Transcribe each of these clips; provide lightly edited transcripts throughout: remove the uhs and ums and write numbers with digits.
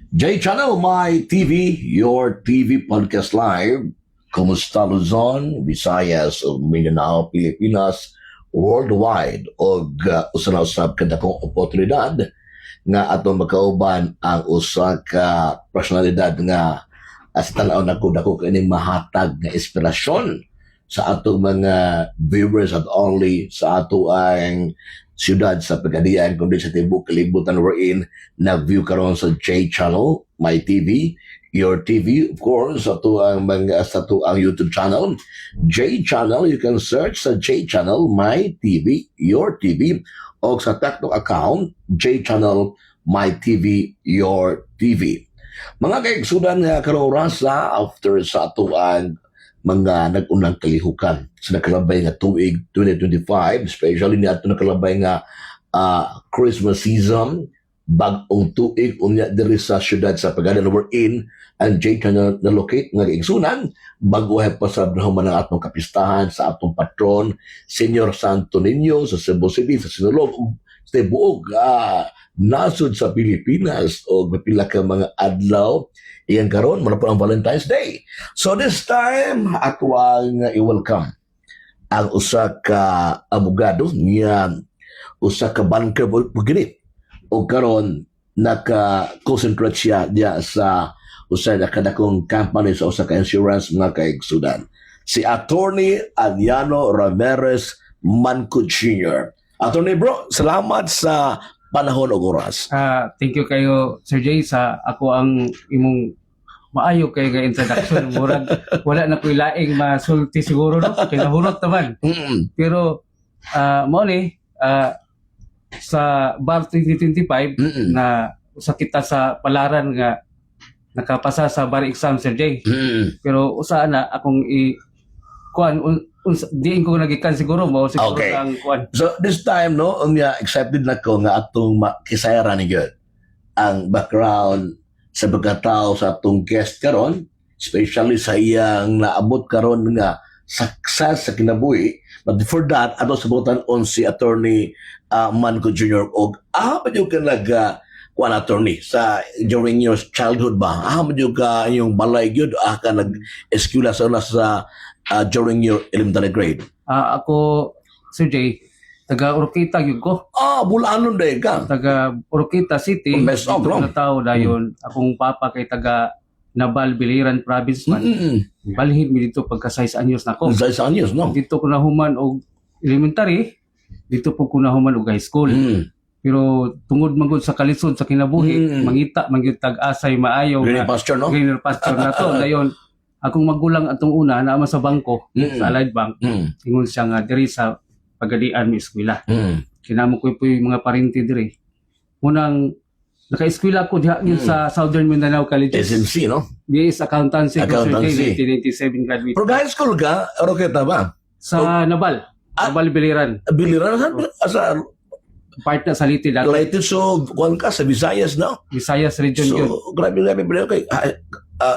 J Channel, My TV, your TV podcast live. Kumusta Luzon, Visayas, o Mindanao, Pilipinas, worldwide, o usanaw-usab kada kong oportunidad nga atong makauban ang usa ka personalidad nga as tanaw na ko dako kining mahatag nga inspirasyon sa atong mga viewers at only sa ato ang siyudad sa Pagadian kundi sa tibok kalibutan wherein nag-view karon sa J Channel, My TV, your TV, of course, sa to ang YouTube channel, J Channel. You can search sa J Channel, My TV, your TV, o sa TikTok account, J Channel, My TV, your TV. Mga kaigsudan nga karong rasa after sa ato ang mga nag-unang kalihukan sa nakalabay nga tuig 2025, especially ni ato nakalabay nga Christmas season, bag-ong tuig unya diri sa syudad sa Pagadian wherein ang J Channel na locate nga kaigsunan bago ay pasabnaw man ang atong kapistahan sa atong patron Senyor Santo Niño sa Cebu City sa sinulog sa buog nasod sa Pilipinas o mapila ka mga adlaw iyan karon muna po ang Valentine's Day. So this time ato ang i-welcome ang usa ka abogado niya usa ka banker bugini o karon naka-concentrate siya diya sa usa na kadakong company sa usa ka insurance mga kaigsudan. Si Attorney Adriano Ramirez Manco Jr. Attorney bro, salamat sa panahon o oras. Thank you kayo Sir Jay sa ako ang imong maayo kay nga introduction. Murag wala na ko'y laing masulti siguro no kinahurot naman. Pero mao ni sa bar 2025 na usa kita sa palaran nga nakapasa sa bar exam Sir Jay. Pero usa na akong diin ko nagikan siguro mo siguro Okay. ang kuan. So this time no, accepted na ko nga atong kisayara ni God ang background sa pagkatao sa atong guest karon, especially sa iyang naabot karon nga success sa kinabuhi. But before that, ato sabutan on si Attorney Manco Jr. og medyo ka kuan attorney sa during your childhood ba? Medyo ka yung balay gyud ka nag-eskwela sa during your elementary grade. Ako Sir Jay, taga Oroquita gyud ko. Bulanon day ka. Taga Oroquita City. Best of, Dito no? na tao dayon. Akong papa kay taga Nabal, Biliran province man. Balhin mi dito pagka 6 anyos na ko. 6 anyos, no? Dito ko nahuman og elementary, dito po ko nahuman og high school. Pero tungod man gud sa kalisod sa kinabuhi, mangita man gyud tag-asay maayo Green pasture, no? greener pasture na to. Dayon akong magulang atong una naama sa bangko, sa Allied Bank. Ingon siya nga diri sa Pagadian mi eskwela. Kinamo ko po yung mga parinti diri. Munang naka-eskwela ko diha sa Southern Mindanao College. SMC, no? BS Accountancy. Accountancy. 1997 graduate. Pero high school ka, Oroqueta ba? Sa Nabal. Nabal Biliran. Biliran sa Part na sa Liti dati. Leyte, so kuwan ka sa Visayas, no? Visayas region So, yun. grabe kay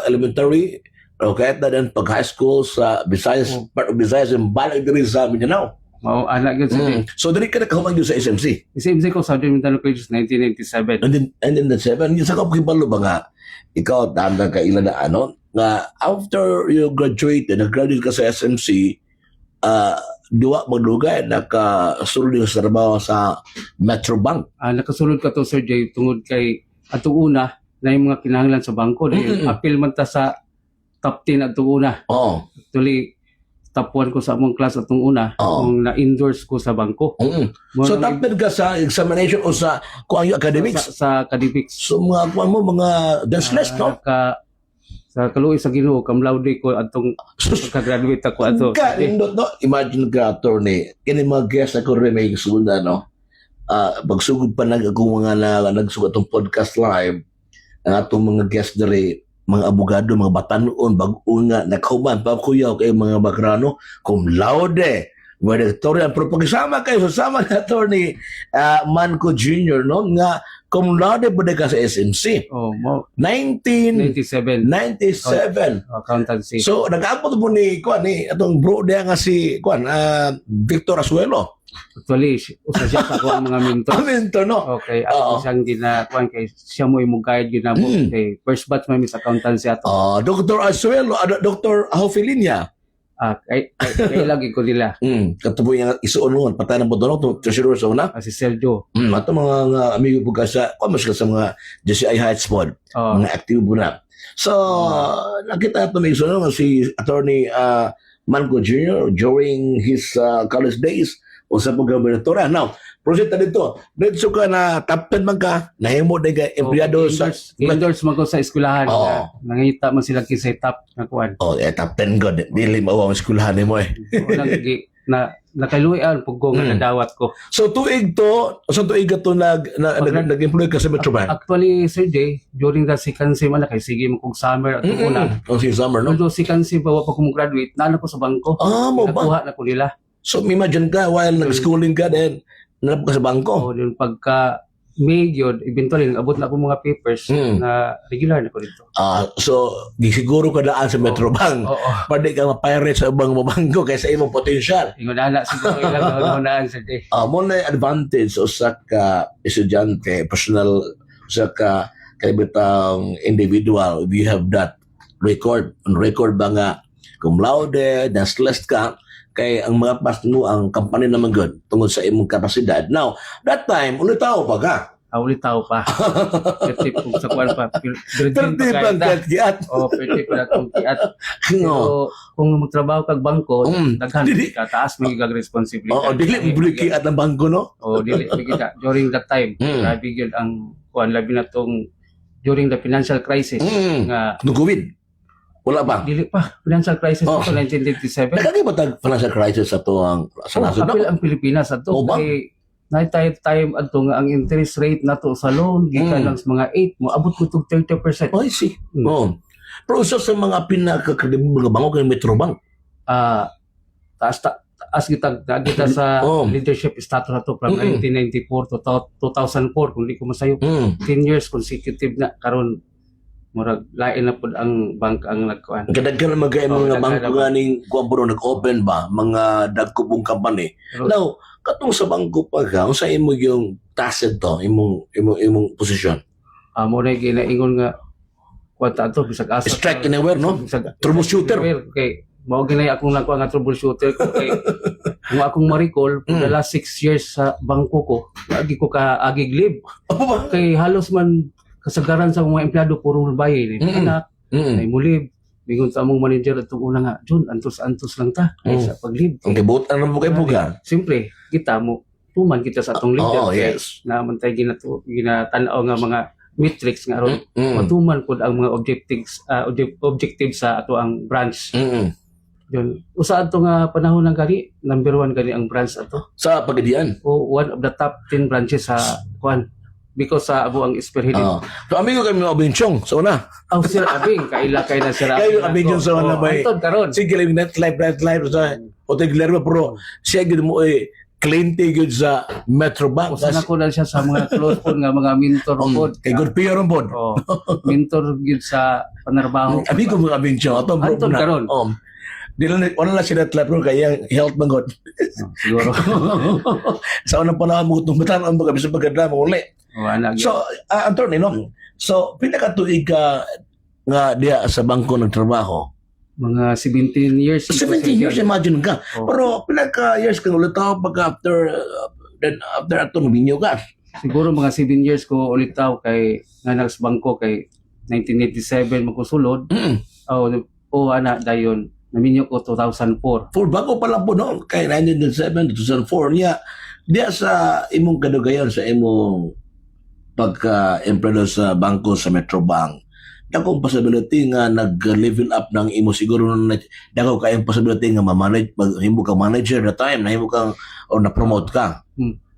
elementary, Oroqueta, then pag high school sa Visayas, part of Visayas, yung balik diri sa Mindanao. Mao anak yun sa So, diri ka nakahuman yun sa SMC. SMC ko Southern Mindanao College 1997. And then the 7, yung sa kapagibalo ba nga, ikaw, tanda ka ilan na ano, nga after you graduated, nag-graduate ka sa SMC, duwa magdugay, nakasulod yung sa trabaho sa Metro Bank. Nakasulod ka to Sir Jay tungod kay atong una na yung mga kinahanglan sa bangko dahil appeal man ta sa top 10 atong una. Oo. Actually top 1 ko sa among class atong una kung na-endorse ko sa bangko. So, tapos ka sa examination o sa kuang yung academics? Sa academics. So, mga kuang mo, mga danceless, no? Sa kaluoy sa Ginoo kam laude ko atong pagka-graduate ako ato. Indot, no? Imagine ka, attorney, kini mga guest ako rin may sugunda, no? Pagsugod pa ako mga nagsugod itong podcast live, ang atong mga guest dere, mga abogado, mga batanon, bago nga, nakahuman, pakuyaw kay mga bakrano, cum laude, valedictorian, pero pag-isama kayo, sasama na attorney Manco Jr., no? Nga, cum laude ba ka sa SMC? 97 1997. accountancy. So, nag-aabot mo ni, atong bro diya nga si, Victor Asuelo. Actually, usa siya sa akong mga mentor. Mentor, no? Okay, Oo. ako siyang ginakuan kay siya mo imong guide yun na mo. Kay first batch may Miss Accountancy ato. Dr. Asuelo, Dr. Hofilinia. Kay lagi ko nila. Katubo yung isuon mo, patay ng bodono, treasurer sa una. Si Sergio. Ato mga amigo po ka sa, mas ka sa mga JCI Heights pod, Oh, mga active po na. So, nakita ito may isuon si Attorney Manco Jr. during his college days o sa pagkabernatora. Now, proceed na dito. Dito ka na top 10 man ka, nahimo na ka empleyado sa... endorse man ko sa eskwelahan. Oo. Nangita man sila kisay top na kuan. Top 10 ko. Dili mo ang eskwelahan mo eh. Nakaluyan pugong nga nadawat ko. So, tuig to, sa tuig ka to nag-employ ka sa Metrobank? Actually, Sir Jay, during the second sem, kay sige mo kong summer at una. Si summer, no? Although second sem, bawa pa kong graduate, nana ko sa bangko. Mo ba? Nakuha na ko nila. So, imagine ka, while nag-schooling ka din, nanap ka sa bangko. O, yung pagka May yun, eventually, abot na ako mga papers na regular na ko dito. So, di siguro ka daan sa Metrobank. Oo. Pwede ka ma-pirate sa ibang bangko kaysa imong potential. Ingon na siguro ilang naunaan, Sir Jay. Mo na advantage o sa ka estudyante, personal, sa ka kalibitang individual, if you have that record, on record ba nga, cum laude, dasless ka, kay ang mga past mo, ang company naman good, tungod sa imong kapasidad. Now, that time, ulit tao pa ka. Ulit tao pa. Pwede kung sa kuwan pa. Perti pang kiat. Pwede pa na kung kiat. No. So, kung magtrabaho kag bangko, daghan Dili. ka, taas may gag responsibility. Dili mo buli kiat ng bangko, no? Dili. Kita. During that time, grabe yun ang kuwan, labi na tong during the financial crisis. Nga, No COVID. Wala pa. dili pa. Financial crisis ito, 1957. Nagkagi ba tag financial crisis sa to ang sa nasod? Kapil ang Pilipinas ato. Ba? Kay na time ato nga ang interest rate nato sa loan gikan lang sa mga 8 mo abot ko tog 30%. I see. Pero isa sa mga pinaka-credible nga bango kay Metrobank. Taas kita sa leadership status nato from 1994 to 2004 kung di ko masayo 10 years consecutive na karon murag lain na pud ang bank ang nagkuan. Kadaghan na magay mga bangko nga ning kuan po nag-open ba mga dagkubong company. Now, katong sa bangko pa ka, unsa imo yung task to, imong posisyon? Mo na ginaingon nga kuan ta to bisag asa. Strike anywhere, no? Troubleshooter. Okay. Mao ginay akong nakuha nga troubleshooter ko kay kung akong ma-recall for the last 6 years sa bangko ko, lagi ko ka agig leave. Kay halos man kasagaran sa mga empleyado puro bayay ni anak ay mulib bingon sa among manager at una nga John antos lang ta sa paglib Ang gibutan na mo kay buga. siyempre kita mo tuman kita sa atong leader Yes. na mantay ginatanaw nga mga metrics nga ron matuman pud ang mga objectives sa ato ang branch yun usa ato nga panahon ng kani number 1 kani ang branch ato Sa Pagadian. one of the top 10 branches sa kuan because sa abo ang spearheading. So amigo kami mga Benchong sa una. Sir Abing, kaila kay na Sir Abing. Kayo Abing yung sa una ba? Antod karon. Sige lang net live sa Hotel Glerba pero siya gid mo cliente gid sa Metrobank. Usa na ko na siya sa mga close pod nga mga mentor pod. Kay good peer on board. Mentor gid sa panarbaho. Amigo mga Benchong ato bro. Antod karon. Wala na siya net live kaya health mangot. Siguro. Sa unang panahon mo itong batan ang mga bisang pagkadla mo uli. So, Anthony, no? So, pinakatuig ka nga diya sa bangko ng trabaho. Mga 17 years. 17 years, imagine ka. Pero pinaka-years ka ulit ako pag after atong binyo ka. Siguro mga 7 years ko ulit tao kay nga sa bangko kay 1987 makusulod. Dayon naminyo ko 2004. For bago pa lang po noon, kay 1997, 2004 niya, diya sa imong kadugayon, sa imong pagka-empleyado sa bangko sa Metrobank, dakong possibility nga nag-level up ng imo siguro dakong kayong possibility nga ma-manage, himo ka manager na time, na himo kang o na-promote ka.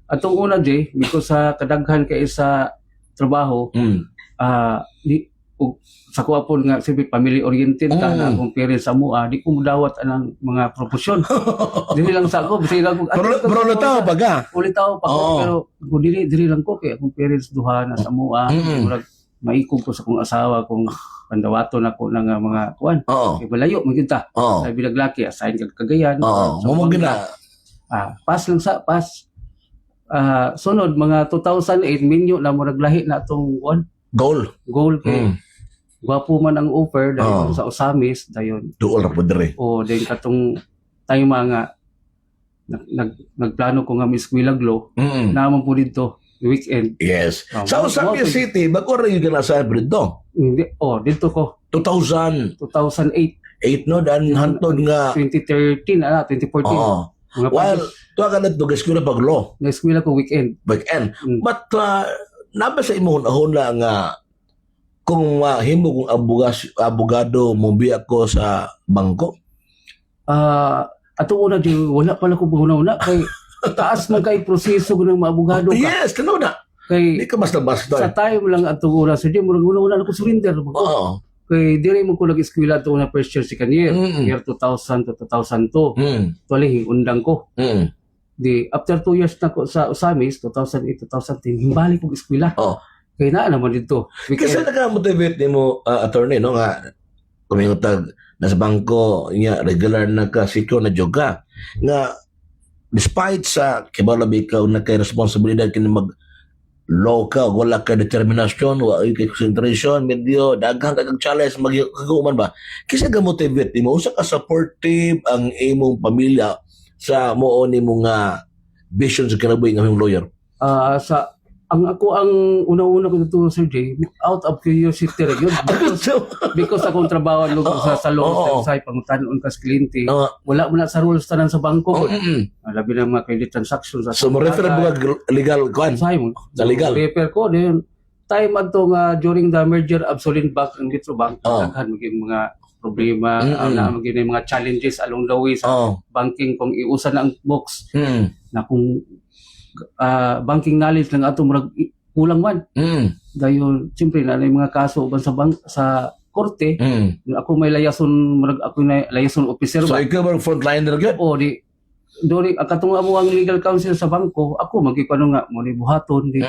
Atong una, Jay, because sa kadaghan kay sa trabaho, sa kuha po nga sabi family-oriented ka na akong parents sa mua, di ko mudawat anang mga proposyon. Dili lang sa ako, basta lang ko. Bro, tao pa ka? Ulitaw pa ko, pero kung dili lang ko, kaya akong parents duha na sa mua, maikog ko sa kong asawa, kung pandawato na ko ng mga kuwan. Kaya malayo, magkita. Sabi naglaki, assign kag Cagayan. Mamagin na. Pass lang sa pass. Sunod mga 2008 minyo na mo naglahi na atong Goal. goal kay gwapo man ang offer dayon Oo. sa Osamis dayon. Duol ra po dire. O din katong time nga nagplano ko nga Miss Milaglo naman po dito weekend. Yes. Oh, Sa Osamis City, bago rin yung nasa hybrid do. Dito ko 2008 2008 no, dan hantod nga. 2013 2014 Oo. mga While, tuwa ka na ito, guys ko na pag-law. na-eskwela ko weekend. Back-end. Mm. But, naba sa imong ahon nga, kung mahimo kong abogado, mubi ako sa bangko. Ato una di wala pala ko una kay taas man kay proseso ng maabogado ka. Yes, kano na. Kay Hindi ka basta-basta. sa time lang ato una sa di mo una ko surrender. Oo. Kay dire mo ko nag-eskwela ato una first year second year, year 2000 to 2002. Tuwali undang ko. Di after 2 years na ko sa Osamis 2008 2010 himbalik ko eskwela. Oh. Kay naa naman dito. Kasi naka-motivate ni mo, attorney, no, nga, kumingutag, nasa bangko, nga, regular na ka, sikyo na joga. Nga, despite sa, kibalabi ka, na kay responsibilidad, kini mag-law ka, wala ka determinasyon, wala ka concentration, medyo, daghang kag challenge, magkaguman ba? Kasi ka-motivate ni mo, usa ka supportive ang imong pamilya sa mo ni mga vision sa kinabuhi ng aming lawyer. Ang unang-una ko dito Sir Jay, out of curiosity rin yun. Because akong trabaho sa law, sa pangutanon ka sa kliyente, wala mo na sa rules tanan sa bangko. Labi na mga credit transactions. So, mo-refer mo legal kwan? Sa legal? Refer ko. Then, time ato nga during the merger of Solid Bank and Metro Bank, naghan maging mga problema, maging mga challenges along the way sa banking kung iusan na ang box na kung banking knowledge lang ato murag kulang man. Dayon siyempre na mga kaso uban sa korte. Ako may layason murag ako na layason officer So ba. ikaw ba frontliner gyud? O di dori katong amo ang legal counsel sa bangko, ako magikano nga mo ni buhaton di.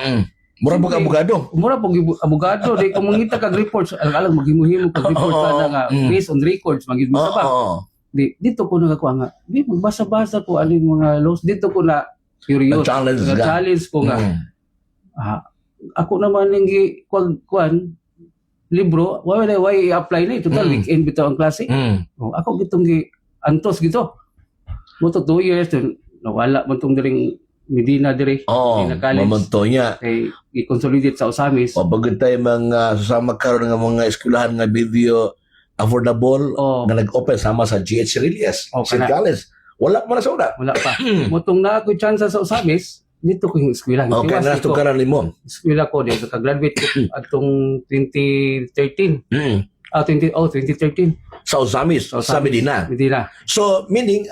Mura po ka abogado. Mura po abogado di kung mangita kag reports alang maghimuhimo kag reports na nga based on records magid mo sa bank. Di dito ko nagakuha nga. Di magbasa-basa ko aling mga laws dito ko na curious. Challenge ko nga. Ako naman yung kwan libro, why i-apply na ito? Total weekend bitaw ang klase. Ako gitong antos gito. Moto 2 years, nawala man itong diring Medina dire. Medina College. Mamanto niya. Kay i-consolidate sa Osamis. Pagod tayo mga susama karon nga mga eskwelahan nga video affordable nga nag-open sama sa GH Relias. St. College. Wala pa na sa una. Wala pa. Motong na ako chance sa Osamis, dito ko yung eskwela. Okay, na ito ka na limon. Eskwela ko dito. Ka-graduate ko atong 2013. 2013. Sa Osamis, sa Medina. So, meaning,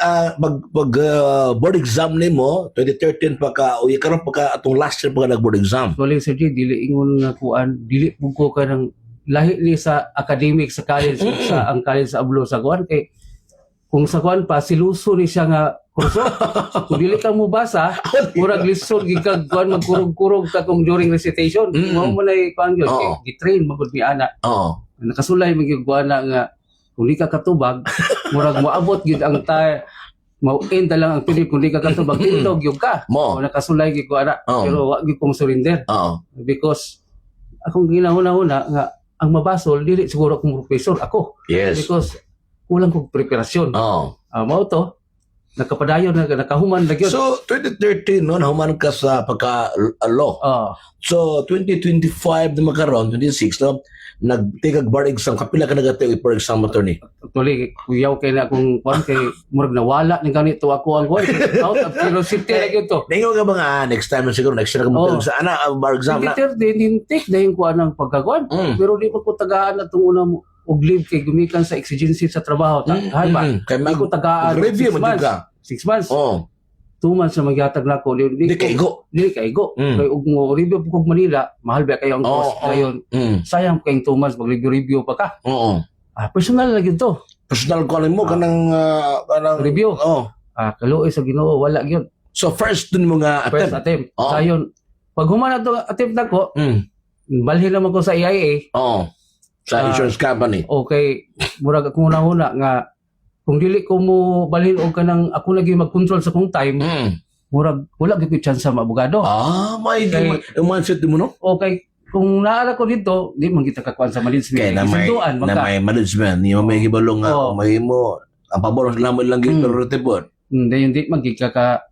board exam ni mo, 2013 pa ka, o karon pa ka, atong last year pa ka nag-board exam. Actually, Sir G, dili ingon nga kuan, dili po ko ka ng lahi ni sa academic, sa college, sa ang college sa Ablo, sa kuan, kay kung sa kuan pa, siluso ni siya nga kurso. Kung dili ka mo basa, murag lisod, gigag kuan, magkurog-kurog ka kung during recitation. Mo mo na kuan yun, gitrain, magod ni ana. Nakasulay, magigkuan na nga, kung di ka katubag, murag moabot gid ang mau-end lang ang pilip kung di ka katubag, tindog yung ka. Nakasulay gid ko ana, pero wag gid ko surrender. Because akong ginahuna-huna nga ang mabasol dili siguro akong professor ako. Yes. Because kulang kog preparasyon. Mao to nakapadayon nakahuman na gyud. So 2013 no nahuman ka sa pagka-law. So 2025 na makaron 26 no nagtigag bar exam kapila ka nagate for exam attorney. Actually kuyaw kay na akong kwan kay murag nawala ni ganito ako ang kuwan out of curiosity na gyud to. Ningo ka mga next time na siguro next year ka mo sa ana bar exam na. Din take na yung kuan ng pagkagwan. Pero di pa ko tagaan atong una mo og leave kay gumikan sa exigency sa trabaho. Hay ba? Kay ko tagaan review mo ka. 6 months. 2 months na magyatag na ako. Di kaigo. Kay ug mo review po kog Manila, mahal ba kayo ang cost ngayon. Sayang kayong 2 months mag-review pa ka. Personal na gyud to. Personal ko mo kanang review. Kaluoy sa Ginoo wala gyud. So first dun mo nga attempt. First attempt. Sayon pag human ato attempt nako, balhin naman ko sa EIA. Sa insurance company. Okay, murag ako una nga kung dili ko mo balhin og kanang ako lagi mag-control sa kong time, murag wala gyud ko chance sa abogado. May Kay- mindset mo, no? Okay, kung naala ko dito, di man kita kakuan sa management. Kaya Isunduan, na may management, yung may hibalong nga, Oo. may mo, ang pabor lang mo lang yung priority po. Hindi man gid ka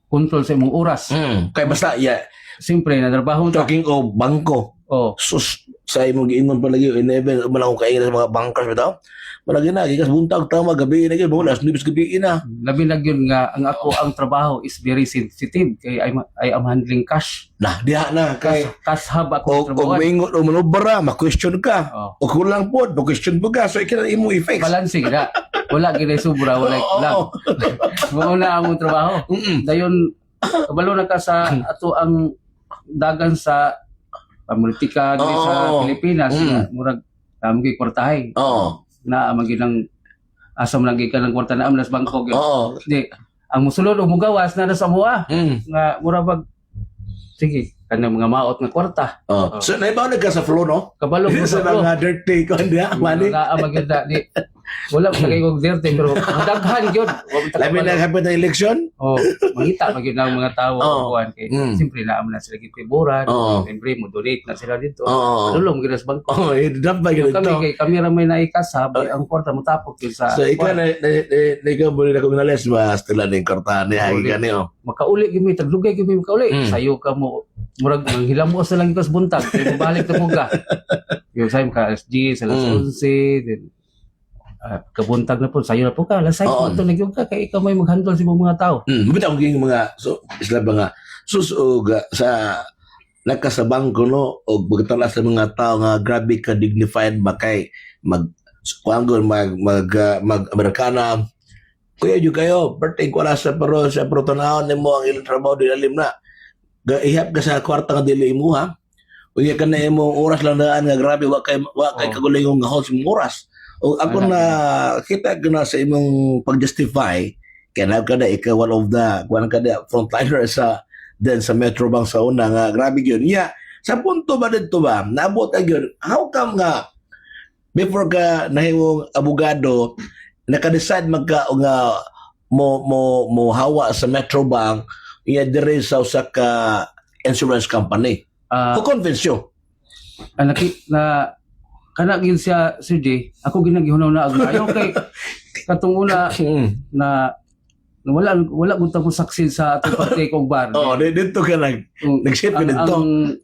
control sa imong oras. Kaya basta, Siyempre, natrabaho ta. talking o bangko, Oh, sus, sa imong giingon palagi, in-event, malang kung kain sa mga bankers, bitaw, malagi na, gikas buntag, tama, gabi na yun, mga last nibis gabi na. labi na yun nga, ang ako, ang trabaho is very sensitive. Kay I am handling cash. Nah, diha na, kay, Cash hub o ako trabaho. maingon, o manubara, ma-question ka, Oh. o kulang po, ma-question po ka, so ikinang imo i-fix. Balancing na. Wala gina sobra, wala lang. Oo. Mauna ang mong trabaho. Dayon, kabalo na ka sa ato ang dagan sa politika dili sa Oo. Pilipinas. Na, murag, kay kwartahay. Oo. Na magilang asam lagi ka ng kwarta na amnas bangko. Oo. Di, ang musulod o mugawas na sa mua. Nga, mura bag, sige, kanang mga maot nga kwarta. Oh. So, naibaw ka sa flow, no? Kabalo mo Sa sa mga dirty ko, hindi mani. maganda. Di, wala pa kayo kong dirty, pero daghan yun. Labi na kapit ng election? Oh, mangita magid ang mga tao Oo. kuan kay Mm. siyempre naam na sila gitiburan, Oo. siyempre mo donate na sila dito. Oo. Dulong ginas bangko. Oo, dapat Kami ganito. kay kami ra may naikasab ang kwarta mo tapok yun sa So, ikaw na ikaw muli na kuminales, basta lang yung kartaan niya, hagi ka niyo. makauli gimi tagdugay gimi makauli. Mm. Sayo ka mo murag manghilamos na lang ko sa buntag kay mabalik na mo ka. Yung sa ka SG sa alas 11 then kabuntag na po sayo na po ka alas 6 Oo. mo to nagyog ka kay ikaw may maghandle sa mga tao. Bitaw ang mga, so, isla ba nga, susog sa nakasabang ko, no, o magtala sa mga tao nga grabe ka dignified ba kay kuanggon mag Amerikana. Kuya yung kayo, birthday ko na sa pero tanahon ni mo ang ilang trabaho di alim na. Ihap ka sa kwarta nga dili mo ha. Unya ka na imong oras lang daan nga grabe wa kay kagulay yung host mong oras. O ako na kita ko na sa imong pag-justify kaya na ka na ikaw one of the kuan ka na frontliner sa then sa Metro Bank sa una nga grabe yun. Yeah, sa punto ba dito ba naabot ang yun how come nga before ka nahimong abogado naka-decide magka nga mo hawa sa Metro Bank iya dire sa usa ka insurance company. Who convince you? Na kana gyud siya Sir J, ako ginagihunaw na agayo kay katong una na wala gud ta mo saksil sa atong pag-take og bar. Oh, dito ka nag-ship ka dito.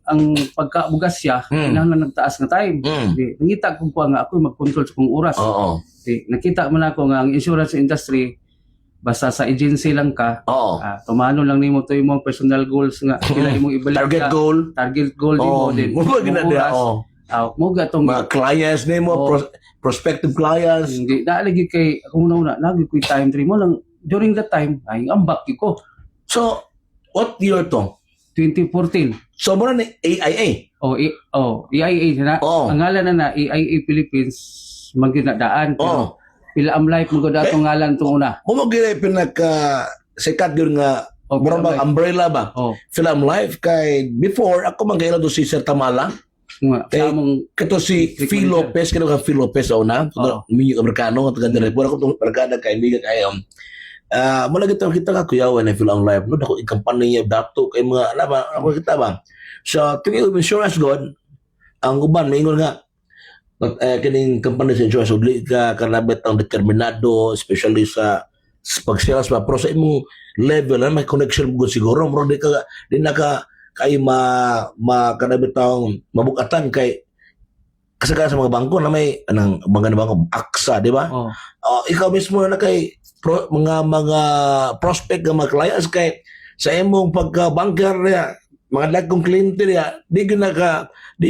Ang pagkabugas siya, kinahanglan nagtaas nga time. Di, nangita ko pa nga ako mag-control sa kong oras. Oo. Di, nakita man ako nga ang insurance industry basta sa agency lang ka, Oo. tumano lang nimo to imong personal goals nga kila imong ibalik Target ka. goal. Target goal Oh, nimo din. mo ginadya. Oh. Mo gatong Mga clients nimo, Oo. prospective clients. hindi naalagi kay ako una lagi ko time 3 mo lang during that time ay ambak ko So, what year to? 2014. So, muna ni AIA. EIA na. Oo. Ang ngalan na EIA Philippines magdadaan Oo. pero pila am life mo datong ngalan tong una. Kung gina pinaka sikat yun nga, Oh, mura Film bang Life. umbrella ba? Oh, Film Life kay before ako man kailan do si Sir Tamala nga Kay- sa among kato si Rick Phil Manager. Lopez kano ka Phil Lopez sa una Oo. minyo Amerikano taga dire pura ko tong barkada kay biga kay mula gito kita ka kuya when I feel on live no dako ikampanya niya dato kay mga ba ako kita ba so tingi insurance god ang uban maingon nga kining company sa insurance uli ka kanabit ang determinado especially sa pag-sales ba pero sa imong level may connection mo siguro mo di na ka kay kanabit ang mabukatan kay kasagaran sa mga bangko na may anang mga bangko AXA di ba ikaw mismo na kay mga prospect ng mga clients kay sa imong pagka-banker niya mga dagkong kliyente niya di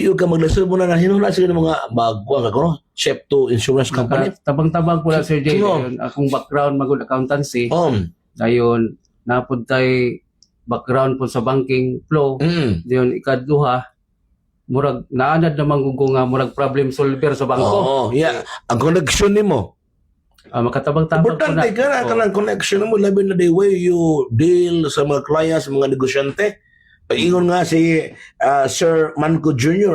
yun ka maglasod mo na hinula sila ng mga magwa ka kuno chef to insurance company tabang-tabang pula Sir J. Oo. Dayon akong background magud accountancy. um Dayon napud tay background po sa banking flow. Dayon ikaduha murag naanad naman gugo nga murag problem solver sa bangko. yeah ang connection nimo Makatabang-tabang po na. importante ka na kanang connection mo labi na the way you deal sa mga clients mga negosyante paingon nga si Sir Manco Jr.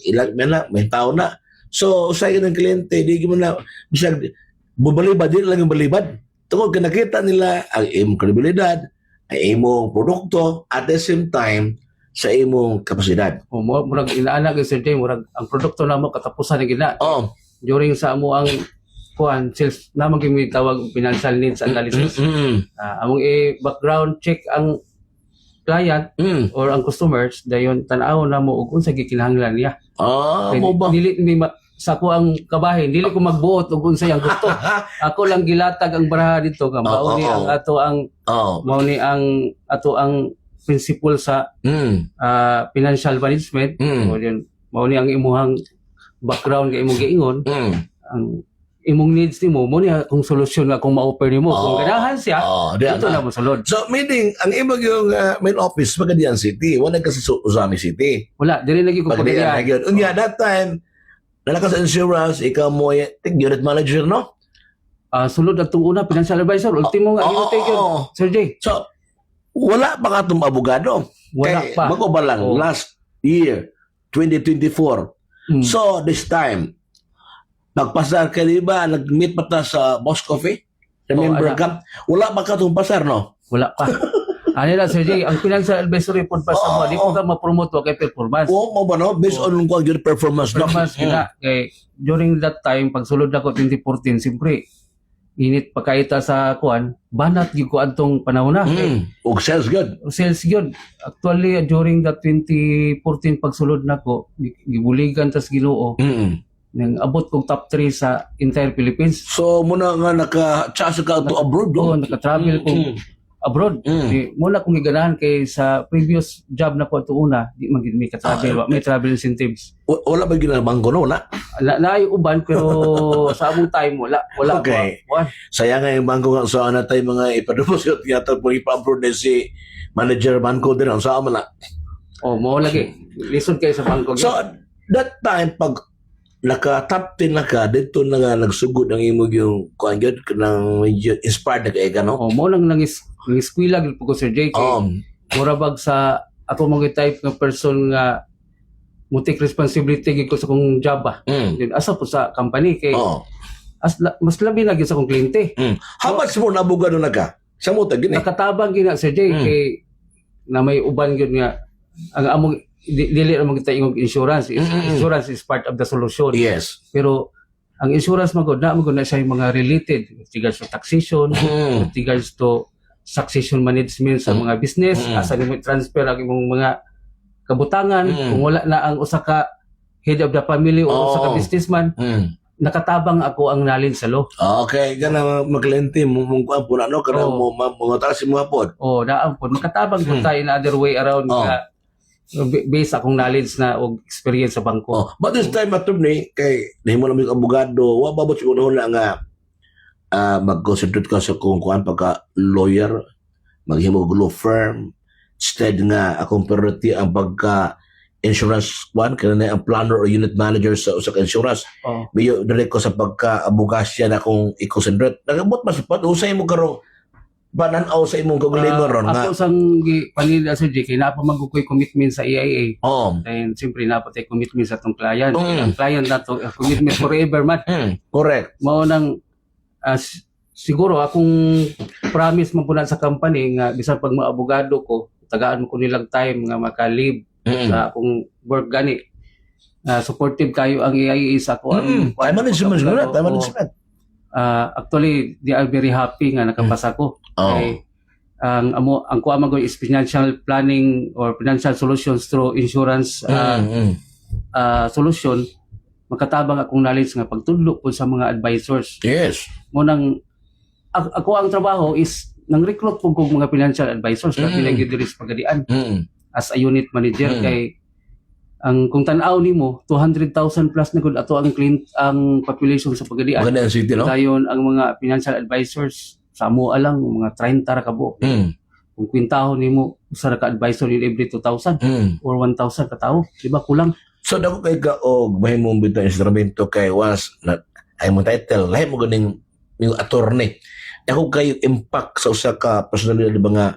Ilag na may tao na so usay ka ng kliyente di mo na bisag bubalibad, di lang yung balibad. Tungkol ka nakita nila ang imong kredibilidad, ang imong produkto, at the same time, sa imong kapasidad. O murag inaana gyud Sir Jay, murag ang produkto namo katapusan ni gina. Oh. During sa amo ang kuan sales namang gyud tawag financial needs analysis. Among background check ang client or ang customers dayon tan-aw namo og unsa gikinahanglan niya. Ah, Kay mo ba? Dili mi sa ko ang kabahin, dili ko magbuot og unsay ang gusto. Ako lang gilatag ang baraha dito nga mao ni ang ato ang mao ni ang ato ang principle sa financial management. O yun, mao ni ang imuhang background nga imong giingon. Ang imong needs nimo mo ni akong solusyon nga akong ma-offer nimo. Kung ganahan siya, dito na mo sulod. So, meaning, ang imong yung main office, Pagadian City, wala kasi sa Uzami City. Wala, dili lagi ko Pagadian na yun. Unya, that time, nalaka sa insurance, ikaw mo unit manager, no? Sulod atong una financial advisor, ultimo nga take yun, Sir Jay. So, wala pa ka itong abogado. Wala pa. Bago ba lang, last year, 2024. So, this time, nagpasar ka, di ba? Nag-meet pa ta sa Boss Coffee? Remember ka? Wala pa ka itong pasar, no? Wala pa. Ano na, Sir Jay, ang financial advisory po pa sa mo, di ko ka ma-promote kay performance. Oo, mo ba, no? Based on kung yung performance, no? Performance, kay during that time, pag sulod ako 2014, siyempre, init pagkaita sa kuan, banat gyud ko adtong panahon na. Og sales good. Sales gyud. Actually, during that 2014 pagsulod nako, gibuligan tas Ginoo. Nang abot kong top 3 sa entire Philippines. So, muna nga naka-chasa ka to abroad, no? Oo, naka-travel kong abroad. Muna kong giganahan kay sa previous job na ko ito una, di man gid may ka-travel, may travel incentives. Wala ba ginamang ko, no? Naayo uban pero sa among time wala Okay. pa. Sayang nga yung bangko nga sa na tayo mga ipadubos yung tiyata po ipa-upload na si manager bangko din ang sa na. Mo lagi. Listen kayo sa bangko. So, that time, pag naka-top 10 na ka, dito na nga nagsugod ang imog yung kuhan yun, nang medyo inspired na kayo ka, no? Mo lang nang-eskwela gid ko Sir Jay. Mura bag sa ako mga type ng person nga mo take responsibility gid ko sa kong job ba. Asa po sa company kay mas labi na gid sa kong kliyente. How much more na abogado na ka? Sa mo ta gini. Nakatabang gina Sir Jay kay na may uban gyud nga ang among dili ra magita ingog insurance. Insurance is part of the solution. Yes. Pero ang insurance magod na siya yung mga related with regards to taxation, with regards to succession management sa mga business, asa nimo transfer ang imong mga kabutangan, kung wala na ang usa ka head of the family o usa ka businessman, nakatabang ako ang knowledge sa law. Okay, kana maklente mong kuan po na no kana mo mga taas mo pod. Daan po nakatabang po tayo in other way around nga based akong knowledge na og experience sa bangko. But this time attorney kay nahimo na mig abogado, wa babot siguro na nga mag-concentrate ka sa kung kuan pagka lawyer, maghimo og law firm, instead nga akong priority ang pagka insurance kuan kana ang planner or unit manager sa usa ka insurance. Mayo direct ko sa pagka abogasya na akong i-concentrate. Nagabot mas pat usay mo karong bananaw sa imong kaugalingon ron nga. Ako sang panila sa J kay naapa magkukoy commitment sa EIA. And siyempre naapa tay commitment sa tong client. Ang client nato commitment forever man. Correct. Mao nang siguro akong promise man pud sa company nga bisan pag mga abogado ko tagaan mo ko nilang time nga maka-leave sa akong work gani. Supportive kayo ang EIA sa ako ang time management. Actually, they are very happy nga nakapasa ko. Kay ang kuha man is financial planning or financial solutions through insurance solution. Makatabang akong knowledge nga pagtudlo po sa mga advisors. Yes. Mo nang ako ang trabaho is nang recruit po kong mga financial advisors na pinag-diri sa Pagadian as a unit manager kay ang kung tan-aw nimo 200,000 plus na gud ato ang ang population sa Pagadian. Pagadian City, no? Dayon ang mga financial advisors sa mua lang mga 30 ra ka buok. Kung kwintahon nimo usa ra ka advisor in every 2,000 or 1,000 ka tawo, di ba kulang? So dako kay ka og mahimong bitaw instrumento kay once na ay mo title, lahi mo ganing yung attorney. Ako kay impact sa usa ka personalidad ba nga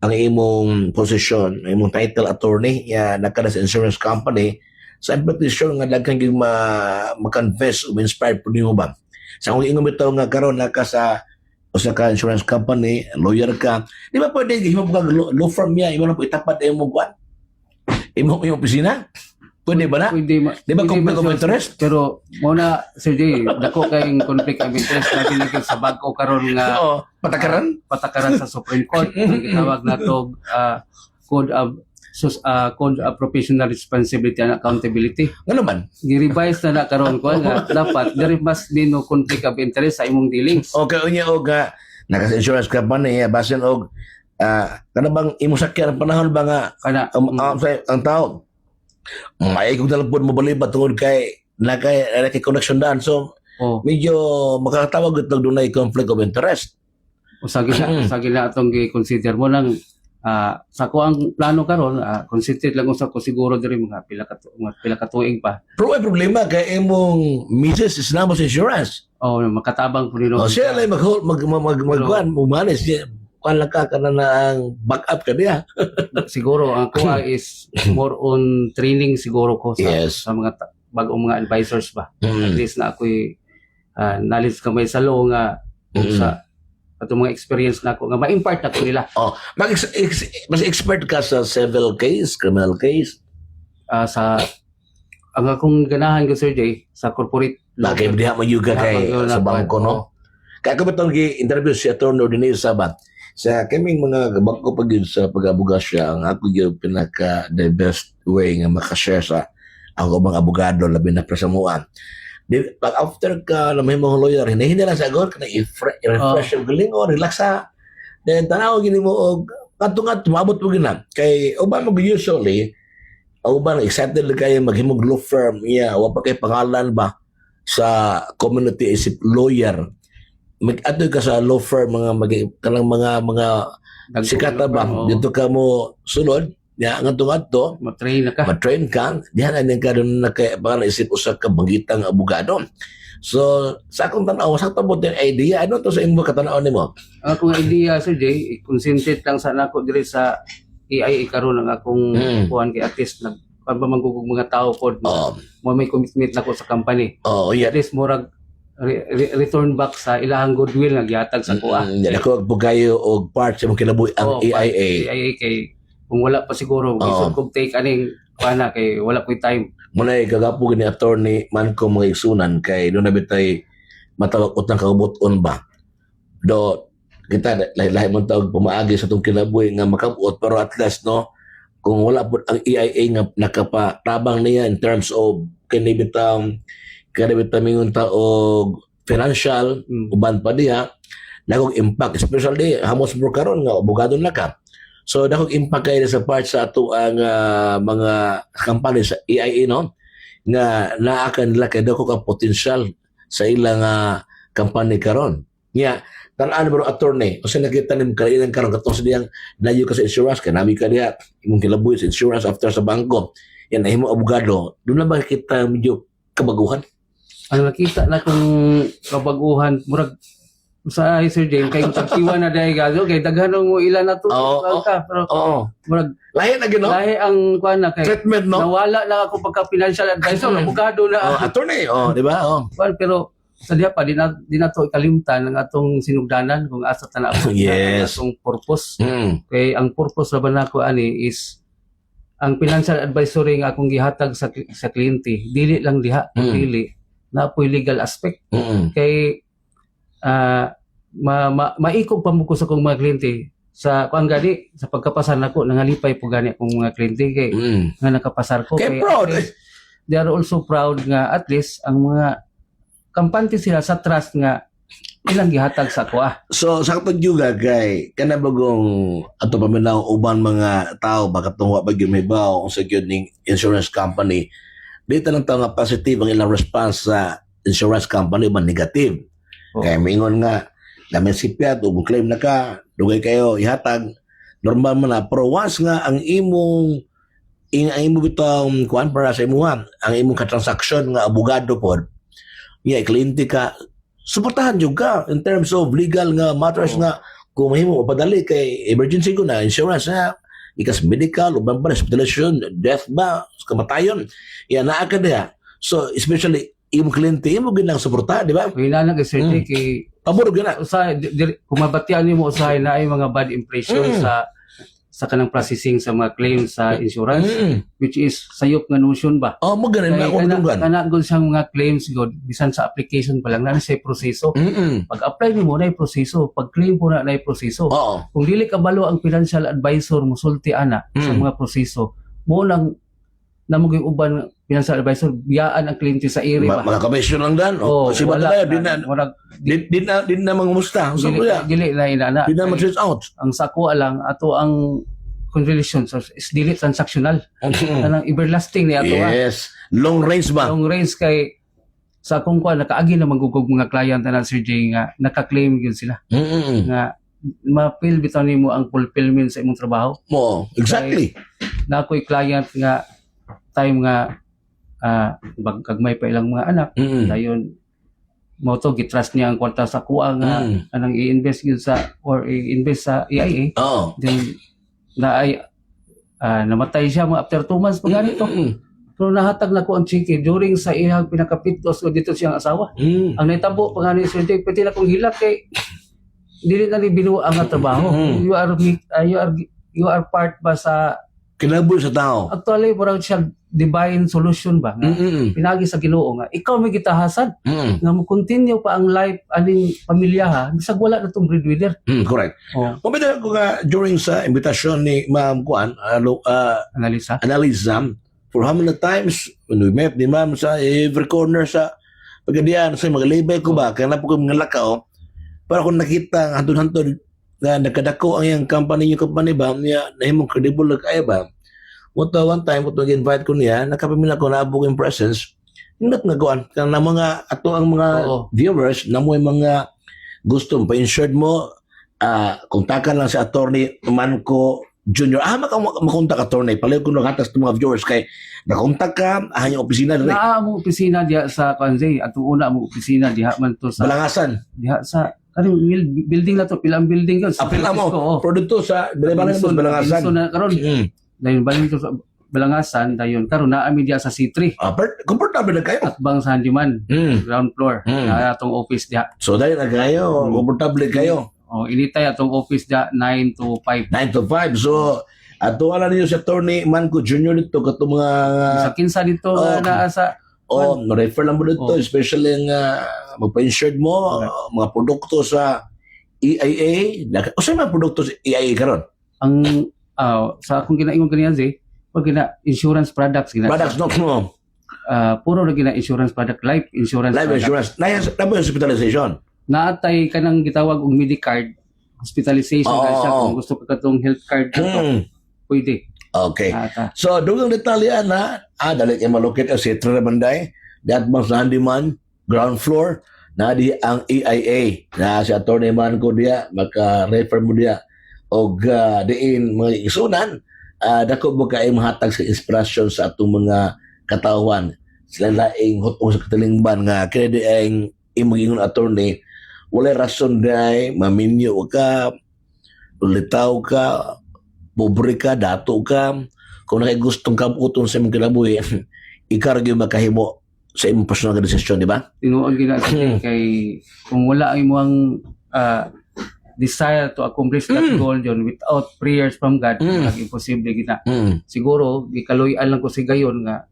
ang imong position, ang imong title attorney, nakada sa insurance company, so I'm pretty sure nga daghan gyud ma-confess o inspired po niyo ba? Sa kung ingon bitaw nga karon naka sa usa ka insurance company, lawyer ka, di ba pwede himo ka law firm niya, imo na po itapat imo kuan? Imo opisina? Pwede ba na? Pwede Di ba pwede conflict of sir? interest? Pero muna Sir Jay, dako kayong conflict of interest na dinigil sa bag-o karon nga Oo, patakaran? patakaran sa Supreme Court. Ang gitawag na to Code of Professional Responsibility and Accountability. Ano man? Gi-revise na karon ko nga dapat there must be no conflict of interest sa imong dealings. Okay, unya og naka insurance company basin og kana bang imo sakyan ang panahon ba nga Kana ang tao may kung talapod mo balibat tungod kay nakay connection daan so oh, medyo makatawag ito dunay conflict of interest. usagi na atong gi-consider mo lang sa ko ang plano karon consider lang sa ko siguro diri mga pila ka tuig pa. Pero ay problema kay imong Mrs. is na mo sa insurance. Oh, makatabang po nino. Siya lang magkuhan, umalis siya. Kuhan lang ka na ang backup ka niya. Siguro ang kuha is more on training siguro ko sa, Yes. sa mga bagong mga advisors ba. At Mm. least na ako'y knowledge kamay sa law nga sa ato mga experience na ako nga ma-impart na ko nila Mas expert ka sa civil case, criminal case. sa ang akong ganahan ko Sir Jay sa corporate law. Kaya diha mo yuga kay sa bangko, no? Kaya ko bitong gi-interview si Atty. Ordinary Sabat. Sa kaming mga bangko pag yun sa pag-abogasya, ang ako yung the best way nga makashare sa ako mga abogado, labi na prasamuan. Pag after ka na may mga lawyer, hindi lang sa agon, kana i-refresh yung galing o relax sa. Then tanaw gini mo og katungat tumabot mo gina. Kay uban mo usually uban excited kayo maghimog law firm. Yeah, wa pa kay pangalan ba sa community isip lawyer. Mag-ato ka sa law firm kanang mga sikat na ba dito ka mo sulod ya ngadto matrain na ka. ma-train ka dihan ani ka doon na kay para isip usa ka bangitang abogado. So sa akong tanaw sa tabot yung idea ano to sa imong katanaw nimo? Ang akong idea Sir Jay, consented lang sa nako diri sa AIA karon ang akong kuan kay artist nag pa manggugug mga tao pod mo may commitment nako sa company. Yeah. At least murag return back sa ilahang goodwill nga gihatag sa kuha. Ako bugayo og part sa mong kinabuhi ang AIA. AIA kay kung wala pa siguro isod kog take aning kuana kay wala ko'y time. Muna kagapo ni attorney man ko mga isunan kay doon na bitay matawag utang kabuton ba. Do kita lahi mo tawag pumaagi sa tong kinabuhi nga makabuot pero at least no kung wala po ang AIA nga nakapatabang niya in terms of kanibitang mingon ta og financial uban pa diha dagog impact especially hamos mo karon nga abogado na ka. So dagog impact kay sa part sa ato ang mga company sa AIA no nga naa ka nila kay dako ka potential sa ilang company karon. Nya tan-an bro attorney kasi nakita nim kailan karon katong sa diyang layo ka sa insurance kay nabi ka diha imong kilabuhi sa insurance after sa bangko. Yan ay mo abogado. Doon na ba kita medyo kabaguhan? Ang nakita na kung kabaguhan murag sa Sir James kay tagtiwa na dai gazo kay daghan mo ilan na to ka pero murag lahi na gino lahi ang kuan na kay treatment no nawala lang ako pagka financial advisor abogado na attorney di ba pero sa diha pa di na to ikalimtan ang atong sinugdanan kung asa ta na yes atong purpose kay ang purpose ba nako ani is ang financial advisory nga akong gihatag sa kliyente dili lang diha dili na po legal aspect kay maikog pa mo ko sa kong mga kliyente sa kuan gani sa pagkapasar nako nangalipay po gani akong mga kliyente kay nga nakapasar ko kay proud they are also proud nga at least ang mga kampante sila sa trust nga ilang gihatag sa kuha. So sakto juga kay kana bagong ato paminaw uban mga tao baka tungwa ba gyud may bawo sa gyud ning insurance company dito lang nga positive ang ilang response sa insurance company man negative. Kaya mingon nga namin sipyat o claim na ka dugay kayo ihatag normal man na pero once nga ang imong bitong kuan para sa imuha ang imong ka-transaction nga abogado pod kliyente ka suportahan juga in terms of legal nga matters nga kung mahimo mapadali kay emergency ko na insurance na ikas medical uban pa hospitalization death ba kamatayon naa ka diha so especially imong kliyente imo ginang suporta, di ba? Wala na kay Sir Jay kay Pabor gina. usahay kung mabatian nimo usahay na ay mga bad impression sa kanang processing sa mga claims sa insurance, which is sayop nga notion ba. Oh, mo ganin na ako tunggan. Kana gud siyang mga claims god bisan sa application pa lang na say proseso. Pag-apply nimo na proseso, pag-claim po na proseso. Oo. Kung dili kabalo ang financial advisor musulti ana sa mga proseso, mo lang namo gyud uban financial advisor biyaan ang kliyente sa area ba. Mga kabesyo lang dan. Oh, Si wala Bataya, murag din na mangumusta. So, dili na inana. Di na ma-trace out. Ang sako lang ato ang condition so is dili transactional. Kanang everlasting ni ato Yes. Long range ba? Long range kay sa akong kuan nakaagi na magugog mga client na Sir Jay nga naka-claim gyud sila nga ma-feel bitaw nimo ang fulfillment sa imong trabaho. Oo, exactly. Na ako'y client nga time nga kagmay pa ilang mga anak dayon mo to gitrust niya ang kwarta sa kuha nga anang i-invest gyud sa or i-invest sa EIA. Oo. Then na ay namatay siya mga after 2 months pa ganito. Pero nahatag na ko ang chiki during sa iyang pinakapitos o dito siyang asawa. Ang naitabo pa gani Sir Jay pati na kong hilak kay dili na ni binuo ang trabaho. You are part ba sa Kinabuhi sa tao. actually parang siya divine solution ba nga pinagi sa Ginoo nga ikaw may gitahasan nga mo continue pa ang life aning pamilya ha bisag wala na tong breadwinner. Correct. Kumita ko nga during sa invitation ni Ma'am Kuan, Analisa. Analisa, for how many times when we met ni Ma'am sa every corner sa Pagadian, sa mga label ko ba, kaya na po ko mga lakaw, para kung nakita ang hantod-hantod na nakadako ang yung company ba, niya nahimong credible na kaya ba. One time, invite ko niya, nakapamila ko na abog yung presence, hindi nga gawin. Kaya na mga, ato ang mga viewers, na mo yung mga gusto mo, pa-insured mo, kontakan lang sa attorney Manco Junior. Makontak attorney, palayo ko nakatas ng mga viewers kay nakontak ka, yung opisina rin. Naa mo opisina diha sa Kanjay, ato una mo opisina diha man to sa Balangasan. diha sa kaning building na to, pilang building yun. Apil mo, produkto sa Balangasan. So na karon dayon balik to sa Balangasan dayon karon naa mi diha sa C3. Komportable na kayo. At bang sa Handiman, ground floor. Na atong office diha. So dahil na kayo, komportable kayo. Oh, initay atong office diha 9 to 5. 9 to 5. So, ato ala ninyo si Attorney Manco Jr. dito, kato mga... Sa kinsa dito naa sa refer lang mo dito, especially yung magpa-insured mo, mga produkto sa EIA. O sa mga produkto sa EIA karon? Ang sa akong ginaingon kaniya pag insurance products Products, no. Puro na insurance product, life insurance Life product. insurance. Nabo yung hospitalization. Naatay ka nang gitawag og Medicard hospitalization siya kung gusto ka katong health card pwede. Okay. So, doon yung detalye na, dali kayo malukit si Trabanday, that bang sa Handiman, ground floor, na di ang EIA, na si Atty. Manco diya, maka-refer mo diya, o diin mga isunan, dako mo kayo mahatag sa inspirasyon sa atong mga katawan. Sila laing hutong sa katalingban nga, kaya di ang imong attorney, wala rason dahil maminyo ka, ulitaw ka, pobre ka, dato ka, kung gustong kabuton sa imong kinabuhi, ikaragyo makahimo sa imong personal desisyon, di ba? Tinuod gina kay kung wala ay mo ang desire to accomplish that goal yun without prayers from God, imposible gina. Siguro, gikaloy-an lang ko si gayon nga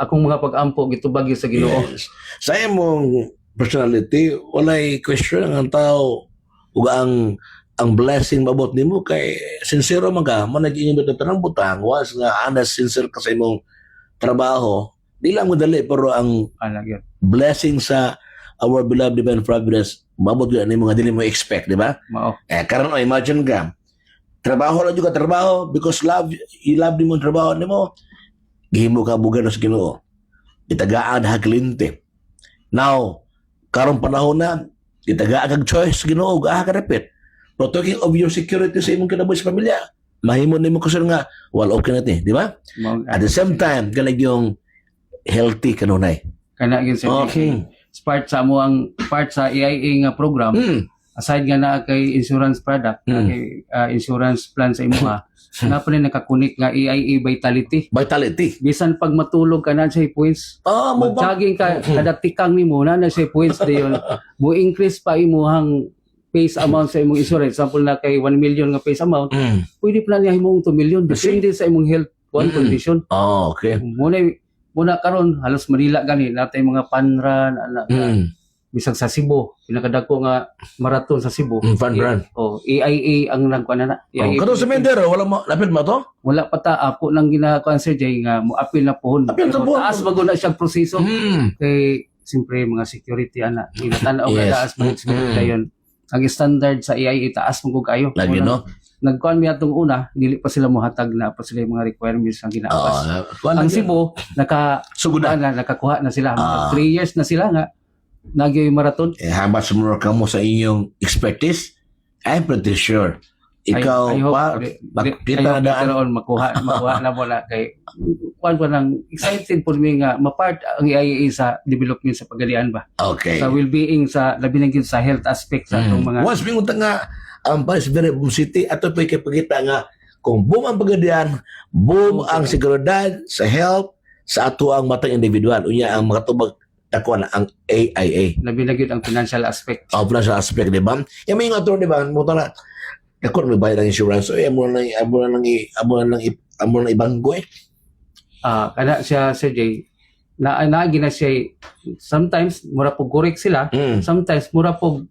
akong mga pag-ampo gitubag sa Ginoo. Yes. Sa imong personality, walay question ang tao ug ang blessing mabot nimo kay sincero man ka, man naging tanang butang, was nga honest, sincere ka sa imong trabaho, di lang mo dali, pero ang blessing sa our beloved divine providence, mabot yun ang mga dili mo expect, di ba? Karon imagine ka, trabaho lang juga trabaho, because you love mo trabaho nimo, gihimo ka bugan sa Ginoo, itagaan ha kliyente. Now, karong panahon na, itagaan kag choice Ginoo, ka repeat. Pero talking of your security sa imong kinabuhi sa pamilya, mahimo nimo kusar nga, okay na di ba? At the same time, kalag yung healthy kanunay. Kana gyud sa part sa EIA nga program, aside nga na kay insurance product, kay insurance plan sa imuha, na pa rin nakakunik nga AIA Vitality. Vitality. Bisan pag matulog ka na siya points, Mo ba? mag-jogging ka, kada tikang nimo na siya points dayon. Mo increase pa imuhang face amount sa imong insurance. Example na kay 1 million nga face amount, pwede pa na niya imong 2 million. Depende sa imong health condition. Okay. Muna karon halos Manila gani natay mga panran bisag sa Cebu, pinakadako nga marathon sa Cebu. Fun run. AIA ang nagkuan na. Kato sa Mendero, wala mo, lapit mo to? Wala pa ta ako nang ginakuan Sir Jay nga mo appeal na pohon. Appeal na pohon. Taas bago na siyang proseso. Kay siyempre mga security ana, inatanaw Yes. ka taas mo security dayon. Ang standard sa AIA taas mo kog kayo. Lagi, no? Nagkuan mi atong una, dili pa sila mohatag na pa sila yung mga requirements nga ginawas. Ang Cebu Sugudan. nakakuha na sila. 3 years na sila nga nagyoy marathon. How much more ka mo sa inyong expertise? I'm pretty sure. Ikaw I hope, pa, makita na daan. makuha na mo na kay kuan pa nang excited po mi nga mapart ang AIA sa development sa pagalian ba. Okay. Sa well-being sa labi na gyud sa health aspect sa atong mga Once mingunta nga, ang Paris Boom City, ato pa ikipagkita nga, kung boom ang pagadian, boom ang seguridad sa health, sa ato ang matang individual. Unya ang makatubag ako na ang AIA. labi na gyud ang financial aspect. Financial aspect, di ba? Yung may nga di ba? Muta na, ako na may bayad ng insurance. So, amo na ibanggo eh. Kada siya Sir Jay na gina siya sometimes mura po correct sila, sometimes mura po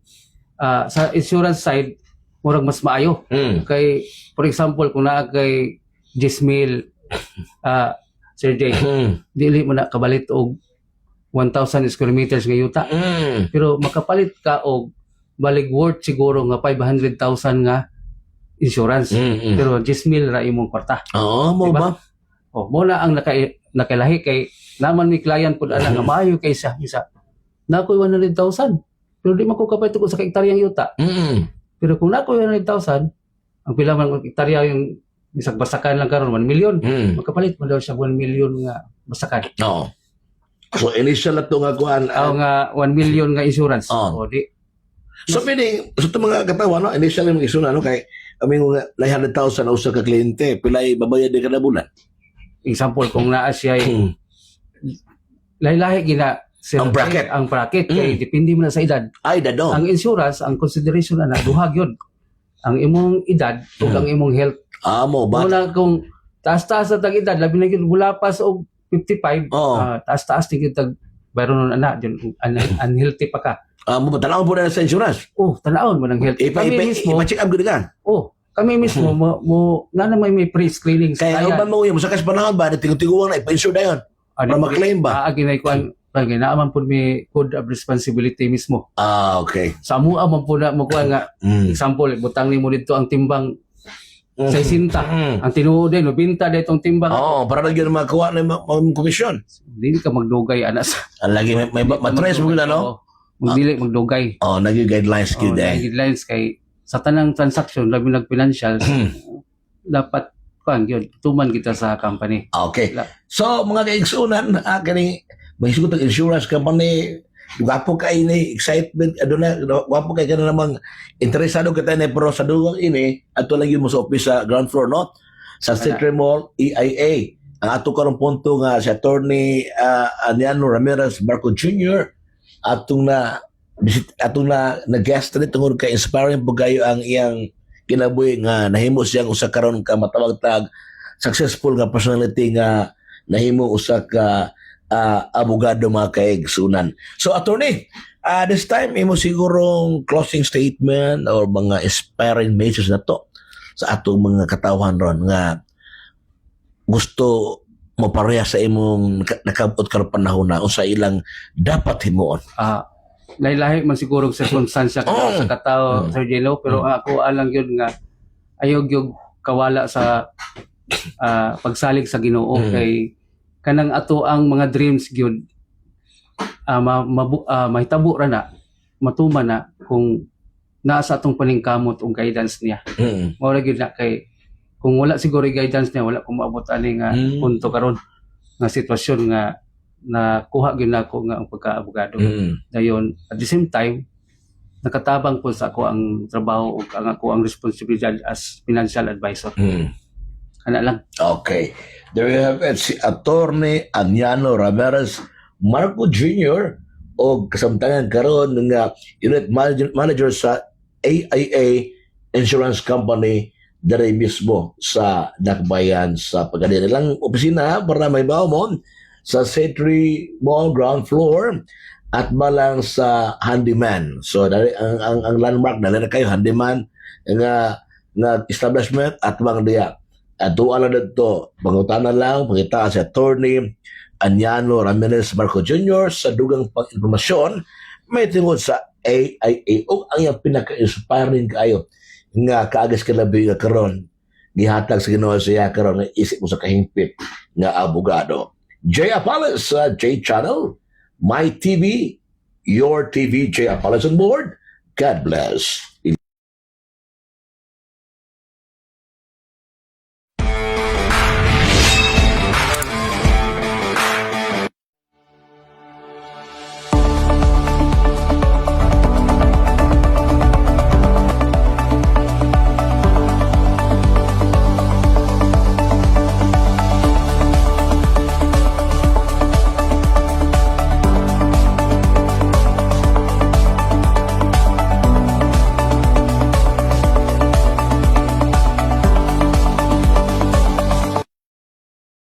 sa insurance side murag mas maayo. Kay for example kung naa kay Gismil Sir Jay, dili mo na kabalit og 1,000 square meters nga yuta. Pero makapalit ka og balig worth siguro nga 500,000 nga insurance. Pero 10,000 ra imong kwarta. Mo ba? Mo na ang nakalahi kay naman mi client pud ana nga maayo kay siya isa. Nakoy 100,000. Pero di man ko kapay ko sa hektaryang yuta. Pero kung nakoy 100,000, ang pila man hektarya yung bisag basakan lang karon 1 million. Makapalit mo daw siya 1 million nga basakan. Oo. So initial na ito nga kuhan. Nga 1 million nga insurance. Di. So pwede, so ito mga katawa, no? Initial yung iso na, no? Kay aming 900,000 na usa ka kliyente, pilay babayad din kada bulan. Example, kung naa siya lahi-lahi gina Ang bracket. Ang bracket kay depende mo na sa edad. Ay, dado. Ang insurance, ang consideration na duhag yun. Ang imong edad ug ang imong health. Mo ba? Muna kung taas-taas sa tag edad, labi na yun mula pa sa 55, taas-taas din yung tag bayron na yun, unhealthy pa ka. Mo ba? Tanawin po na sa insurance? Tanawin mo ng health. Kami mismo, ipa-check up gud ka? kami mismo, nga naman may pre-screening. Kaya uban mo yung, sa panahon ba, tingu-tiguan na, ipa-insure na yun. Para mag-claim ba? Ginay ko naaman po may code of responsibility mismo. Okay. Sa mua man po na mo nga example butang nimo dito ang timbang sa isinta. Ang tinuod din 90 ditong timbang. Para lagi na makuha na yung komisyon. Dili ka magdugay anas. Lagi may matres mo na, no? Dili magdugay. Nagi guidelines kid guidelines kay sa tanang transaction labi nag financial dapat yun, tuman kita sa company. Okay. So mga kaigsunan kani may sugot ang insurance company, wapo kay ni excitement, wapo kay kana namang interesado kita ni pero sa dugang ini, ato lang yun mo sa office sa ground floor, no? Sa Citre Mall, EIA. Ang ato karong punto nga si Attorney Aniano Ramirez Barco Jr. atong na guest na tungod kay inspiring po kayo ang iyang kinabuhi nga nahimo siyang usa karon ka matawag-tag successful nga personality nga nahimo usa ka abogado mga kaigsunan. So attorney, this time imo sigurong closing statement or mga inspiring messages na to sa atong mga katawhan ron nga gusto mo pareha sa imong nakabot karong panahon na unsa ilang dapat himuon. Lahi-lahi man siguro sa circumstansya sa katao Sir Jello, pero ako alang yun nga ayog yung kawala sa pagsalig sa Ginoo kay kanang ato ang mga dreams gyud mahitabo ra na matuman na kung nasa atong paningkamot ang guidance niya. Mao ra gyud na kay kung wala siguro guidance niya wala ko maabot ani nga punto karon nga sitwasyon nga nakuha gyud nako nga ang pagka-abogado. Dayon at the same time nakatabang po sa ako ang trabaho ug ang ako ang responsibilidad as financial advisor. Ana lang. Okay. There you have it. Si Attorney Aniano Ramirez Marco Jr. o kasamtangan karon nga unit manager sa AIA Insurance Company dere mismo sa Dakbayan sa pagkadiri lang opisina para may baumon sa C3 Mall ground floor at malang sa handyman. So dari ang landmark dali na kayo handyman nga establishment at mga diya. At tuwa lang dito, pangutanan lang, pagkita si Attorney Aniano Ramirez Marco Jr. sa dugang pang-informasyon may tungkol sa AIA o ang yung pinaka-inspiring kayo nga kaagas kalabi nga karon gihatag sa Ginoo siya karon nga isip mo sa kahingpit nga abogado. Jay Apalas sa J Channel, My TV, Your TV, Jay Apalas on board. God bless.